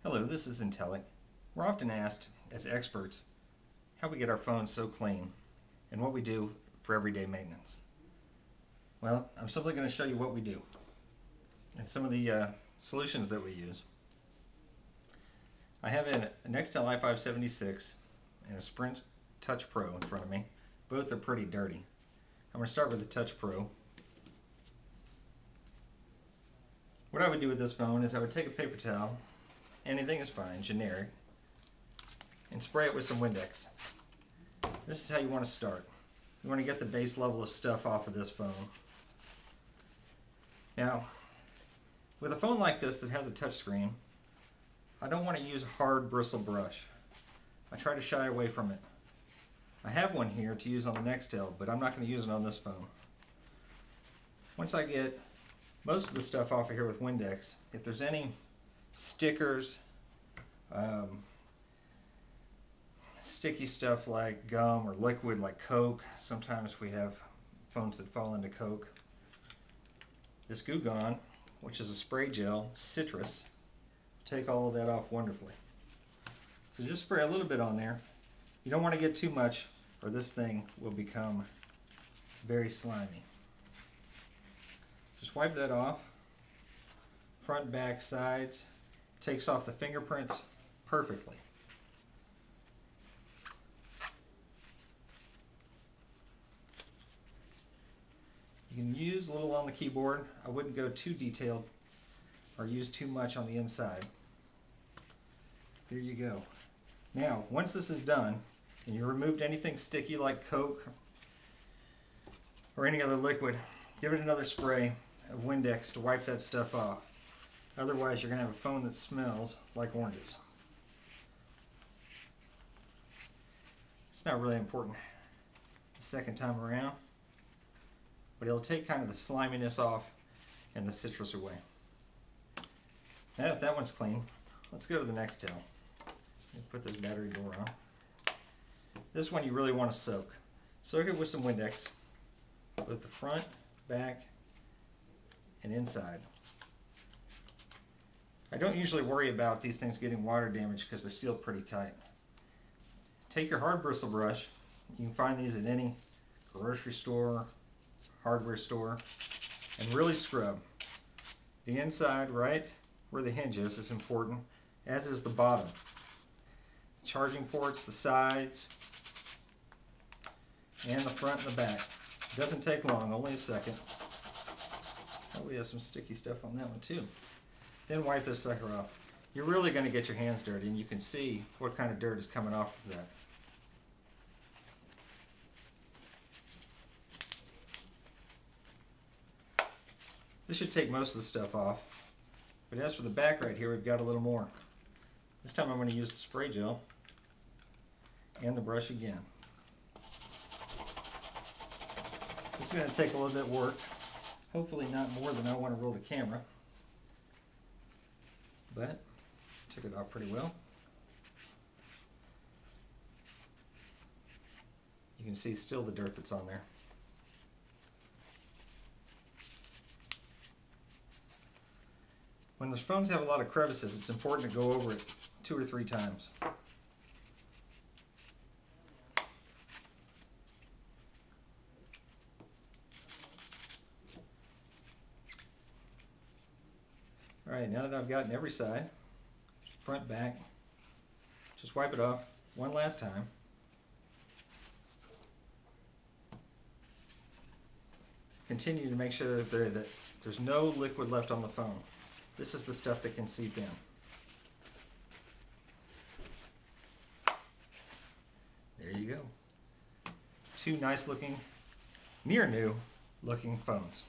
Hello, this is Intelic. We're often asked, as experts, how we get our phones so clean and what we do for everyday maintenance. Well, I'm simply going to show you what we do and some of the solutions that we use. I have an Nextel i5-76 and a Sprint Touch Pro in front of me. Both are pretty dirty. I'm going to start with the Touch Pro. What I would do with this phone is I would take a paper towel, anything is fine, generic, and spray it with some Windex. This is how you want to start. You want to get the base level of stuff off of this phone. Now, with a phone like this that has a touch screen, I don't want to use a hard bristle brush. I try to shy away from it. I have one here to use on the Nextel, but I'm not going to use it on this phone. Once I get most of the stuff off of here with Windex, if there's any stickers, sticky stuff like gum or liquid like Coke, sometimes we have phones that fall into Coke. This Goo Gone, which is a spray gel, citrus, take all of that off wonderfully. So just spray a little bit on there. You don't want to get too much or this thing will become very slimy. Just wipe that off, front, back, sides. Takes off the fingerprints perfectly. You can use a little on the keyboard. I wouldn't go too detailed or use too much on the inside. There you go. Now, once this is done, and you removed anything sticky like Coke or any other liquid, give it another spray of Windex to wipe that stuff off. Otherwise, you're going to have a phone that smells like oranges. It's not really important the second time around, but it'll take kind of the sliminess off and the citrus away. Now that that one's clean, let's go to the Nextel. Put this battery door on. This one you really want to soak. Soak it with some Windex, both the front, back, and inside. I don't usually worry about these things getting water damage because they're sealed pretty tight. Take your hard bristle brush. You can find these at any grocery store, hardware store, and really scrub. The inside, right where the hinge is important, as is the bottom. Charging ports, the sides, and the front and the back. It doesn't take long, only a second. Oh, we have some sticky stuff on that one too. Then wipe this sucker off. You're really going to get your hands dirty, and you can see what kind of dirt is coming off of that. This should take most of the stuff off, but as for the back right here, we've got a little more. This time I'm going to use the spray gel and the brush again. This is going to take a little bit of work, hopefully not more than I want to roll the camera. But took it off pretty well. You can see still the dirt that's on there. When the phones have a lot of crevices, it's important to go over it 2 or 3 times. Alright, now that I've gotten every side, front, back, just wipe it off one last time. Continue to make sure that there's no liquid left on the phone. This is the stuff that can seep in. There you go. 2 nice looking, near new looking phones.